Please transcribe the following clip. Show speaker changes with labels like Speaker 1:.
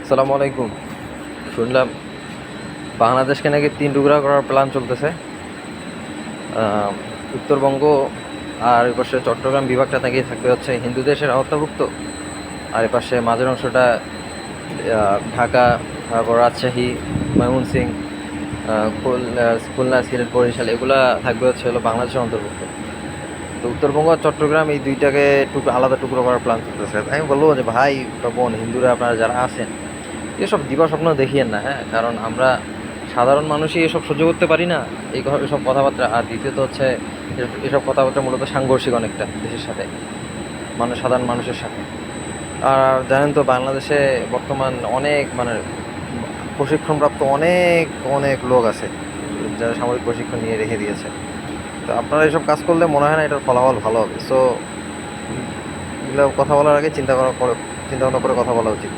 Speaker 1: আসসালামু আলাইকুম। শুনলাম বাংলাদেশকে নাকি ৩ টুকরা করার প্ল্যান চলতেছে। আহ, উত্তরবঙ্গ আর এপাশে চট্টগ্রাম বিভাগটা নাকি থাকবে হচ্ছে হিন্দু দেশের আওতাভুক্ত, আর এপাশে মাঝের অংশটা ঢাকা, তারপর রাজশাহী, ময়মনসিংহ, খুলনা, সিলেট, বরিশাল এগুলা থাকবে হচ্ছে হলো বাংলাদেশের অন্তর্ভুক্ত। তো উত্তরবঙ্গ আর চট্টগ্রাম এই দুইটাকে আলাদা টুকরো করার প্ল্যান চলতেছে। আমি বলবো যে ভাই বা বোন হিন্দুরা আপনারা যারা আছেন, এসব দিবা স্বপ্ন দেখিয়েন না, হ্যাঁ, কারণ আমরা সাধারণ মানুষই এসব সহ্য করতে পারি না এসব কথাবার্তা। আর দ্বিতীয়ত হচ্ছে এসব কথাবার্তা মূলত সাংঘর্ষিক অনেকটা দেশের সাথে, সাধারণ মানুষের সাথে। আর জানেন তো বাংলাদেশে বর্তমান অনেক প্রশিক্ষণপ্রাপ্ত অনেক অনেক লোক আছে যারা সামরিক প্রশিক্ষণ নিয়ে রেখে দিয়েছে। তো আপনারা এসব কাজ করলে মনে হয় না এটার ফলাফল ভালো হবে। সো এগুলো কথা বলার আগে চিন্তা ভাবনা করে কথা বলা উচিত।